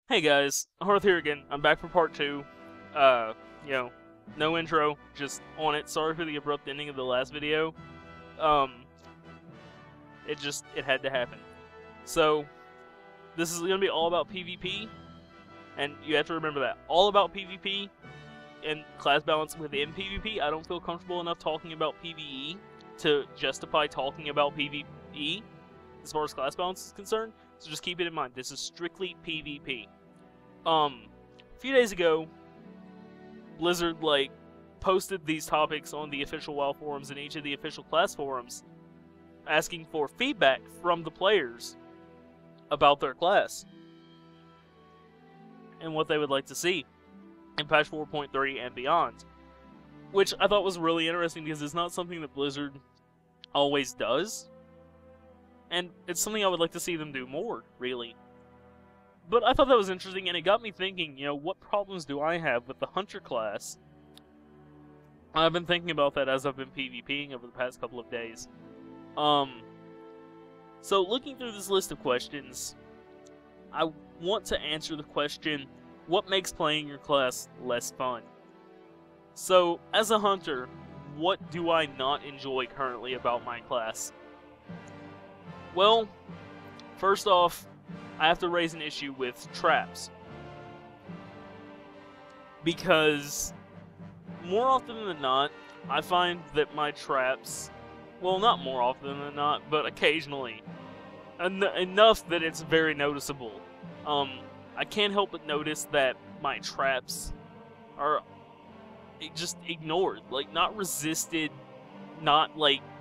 Hey guys, Harth here again. I'm back for part 2. Uh, you know, no intro, just on it. Sorry for the abrupt ending of the last video. Um, it had to happen. So, this is gonna be all about PvP, and you have to remember that. All about PvP and class balance within PvP. I don't feel comfortable enough talking about PvE to justify talking about PvE as far as class balance is concerned. So just keep it in mind. This is strictly PvP. A few days ago, Blizzard, posted these topics on the official WoW forums and each of the official class forums, asking for feedback from the players about their class and what they would like to see in patch 4.3 and beyond. Which I thought was really interesting because it's not something that Blizzard always does. And it's something I would like to see them do more, really. But I thought that was interesting, and it got me thinking, what problems do I have with the Hunter class? I've been thinking about that as I've been PvPing over the past couple of days. So looking through this list of questions, I want to answer the question, what makes playing your class less fun? So, as a Hunter, what do I not enjoy currently about my class? Well, first off, I have to raise an issue with traps. Because, more often than not, I find that my traps, well, not more often than not, but occasionally, enough that it's very noticeable. I can't help but notice that my traps are just ignored. Not resisted, not,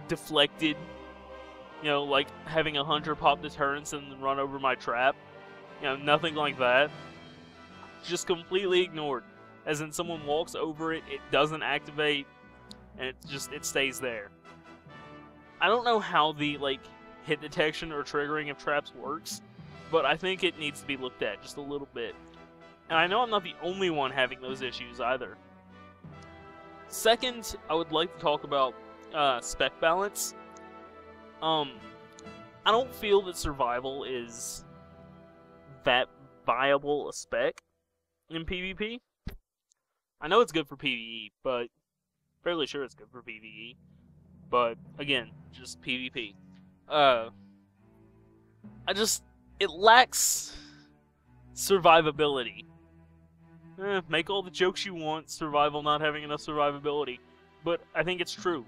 deflected. Like having a hunter pop deterrence and then run over my trap. Nothing like that. Just completely ignored. As in someone walks over it, it doesn't activate, and it stays there. I don't know how the, hit detection or triggering of traps works, but I think it needs to be looked at just a little bit. And I know I'm not the only one having those issues either. Second, I would like to talk about spec balance. I don't feel that survival is that viable a spec in PvP. I know it's good for PvE, but fairly sure it's good for PvE. But again, just PvP. It lacks survivability. Make all the jokes you want, survival not having enough survivability, but I think it's true.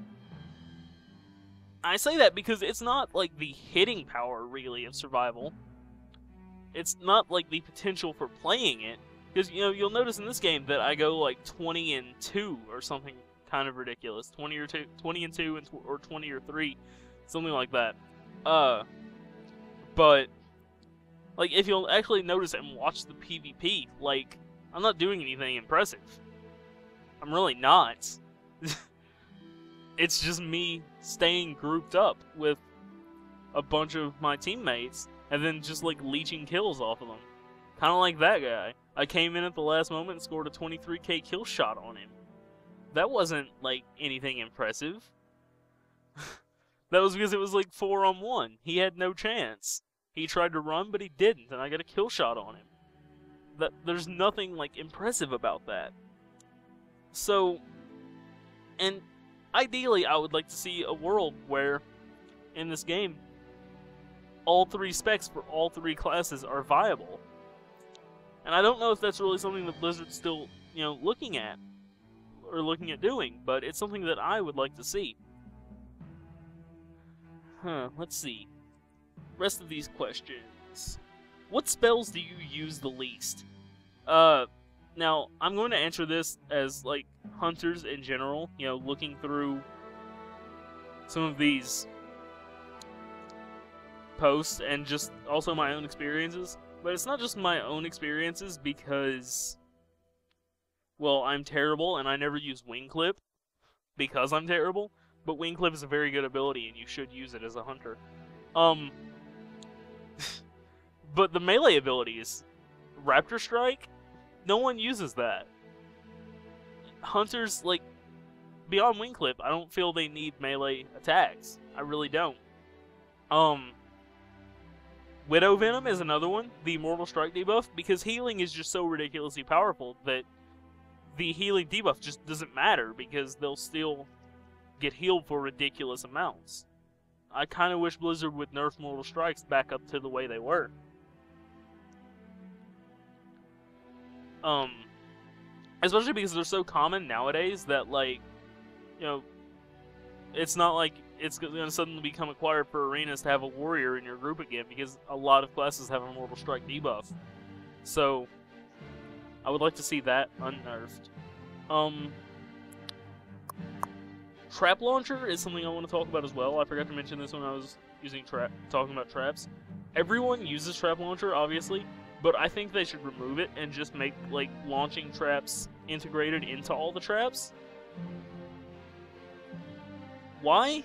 I say that because it's not, the hitting power, really, of survival. It's not, the potential for playing it. Because, you'll notice in this game that I go, 20 and 2 or something kind of ridiculous. 20 and 2 or 20 or 3. Something like that. But, if you'll actually notice and watch the PvP, I'm not doing anything impressive. I'm really not. It's just me staying grouped up with a bunch of my teammates and then just leeching kills off of them. Kind of like that guy. I came in at the last moment and scored a 23k kill shot on him. That wasn't anything impressive. That was because it was 4-on-1. He had no chance. He tried to run but he didn't, and I got a kill shot on him. There's nothing impressive about that. So, and ideally, I would like to see a world where, in this game, all 3 specs for all 3 classes are viable. And I don't know if that's really something that Blizzard's still, looking at, or looking at doing, but it's something that I would like to see. Let's see. Rest of these questions. What spells do you use the least? Now, I'm going to answer this as, hunters in general, looking through some of these posts and just also my own experiences. But it's not just my own experiences because, well, I'm terrible and I never use Wing Clip because I'm terrible. But Wing Clip is a very good ability and you should use it as a hunter. But the melee abilities, Raptor Strike, no one uses that. Hunters, beyond Wing Clip, I don't feel they need melee attacks. I really don't. Widow Venom is another one, the Mortal Strike debuff, because healing is just so ridiculously powerful that the healing debuff just doesn't matter because they'll still get healed for ridiculous amounts. I kind of wish Blizzard would nerf Mortal Strikes back up to the way they were. Especially because they're so common nowadays that, like, you know, it's not like it's going to suddenly become required for arenas to have a warrior in your group again, because a lot of classes have a Mortal Strike debuff. So, I would like to see that unnerfed. Trap Launcher is something I want to talk about as well. I forgot to mention this when I was talking about traps. Everyone uses Trap Launcher, obviously, but I think they should remove it and just make, like, launching traps integrated into all the traps. Why?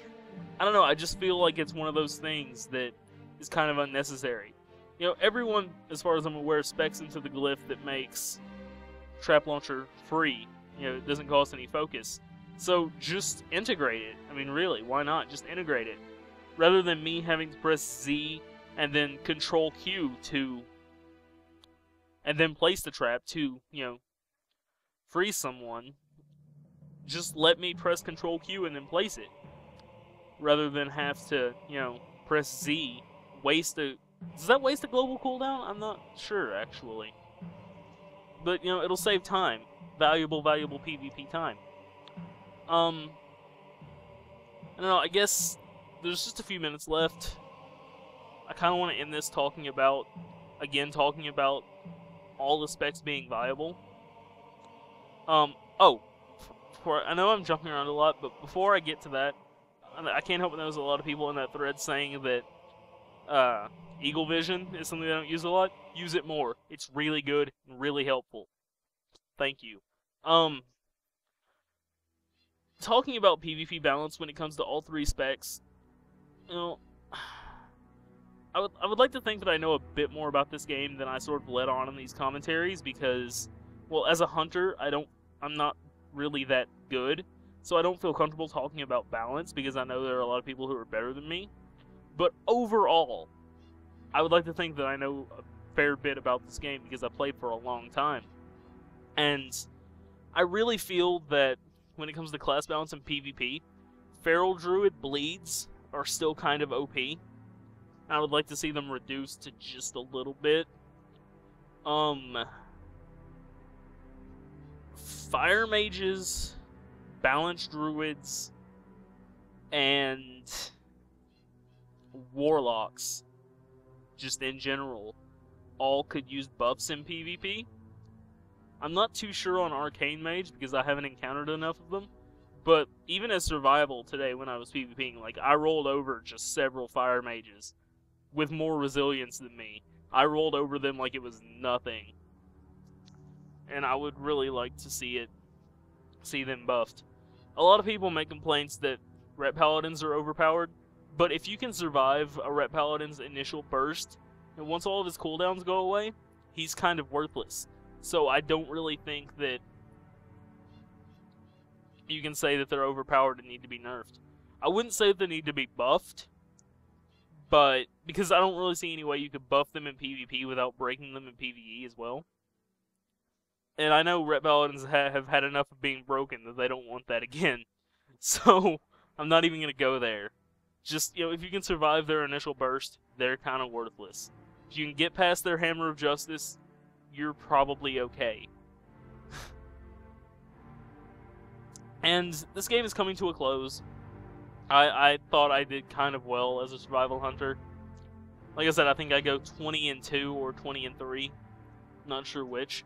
I don't know, I just feel like it's one of those things that is kind of unnecessary. You know, everyone, as far as I'm aware, specs into the glyph that makes Trap Launcher free. You know, it doesn't cost any focus. So, just integrate it. I mean, really, why not? Just integrate it. Rather than me having to press Z and then Control Q to... and then place the trap to, you know, freeze someone, just let me press Control Q and then place it. Rather than have to, you know, press Z, waste a... Does that waste a global cooldown? I'm not sure, actually. But, you know, it'll save time. Valuable PvP time. I don't know, I guess there's just a few minutes left. I kind of want to end this talking about all the specs being viable. I know I'm jumping around a lot, but before I get to that, I can't help but notice a lot of people in that thread saying that Eagle Vision is something they don't use a lot. Use it more. It's really good and really helpful. Thank you. Talking about PvP balance when it comes to all three specs, you know, I would like to think that I know a bit more about this game than I sort of let on in these commentaries because, well, as a hunter, I'm not really that good, so I don't feel comfortable talking about balance because I know there are a lot of people who are better than me. But overall, I would like to think that I know a fair bit about this game because I played for a long time. And I really feel that when it comes to class balance and PvP, Feral Druid bleeds are still kind of OP. I would like to see them reduced to just a little bit. Fire Mages, Balanced Druids, and Warlocks, just in general, all could use buffs in PvP. I'm not too sure on Arcane Mage because I haven't encountered enough of them, but even as survival today when I was PvPing, like, I rolled over just several Fire Mages with more resilience than me. I rolled over them like it was nothing. And I would really like to see them buffed. A lot of people make complaints that Ret Paladins are overpowered, but if you can survive a Ret Paladin's initial burst, and once all of his cooldowns go away, he's kind of worthless. So I don't really think that you can say that they're overpowered and need to be nerfed. I wouldn't say that they need to be buffed, but because I don't really see any way you could buff them in PvP without breaking them in PvE as well. And I know Ret Paladins have had enough of being broken that they don't want that again. So I'm not even going to go there. Just, you know, if you can survive their initial burst, they're kind of worthless. If you can get past their Hammer of Justice, you're probably okay. And this game is coming to a close. I thought I did kind of well as a survival hunter. Like I said, I think I go 20-2 or 20-3. Not sure which.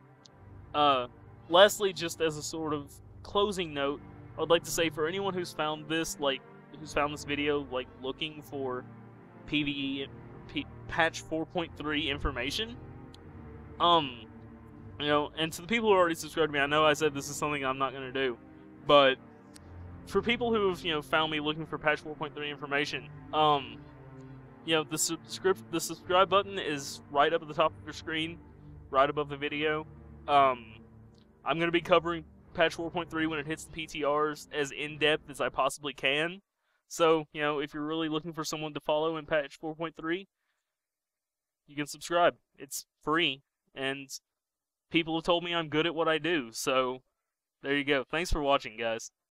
Lastly, just as a sort of closing note, I would like to say for anyone who's found this, video, like, looking for PvE patch 4.3 information, you know, and to the people who already subscribed to me, I know I said this is something I'm not going to do, but for people who have, you know, found me looking for patch 4.3 information, you know, the subscribe button is right up at the top of your screen, right above the video. I'm going to be covering patch 4.3 when it hits the PTRs as in-depth as I possibly can. So, you know, if you're really looking for someone to follow in patch 4.3, you can subscribe. It's free, and people have told me I'm good at what I do, so there you go. Thanks for watching, guys.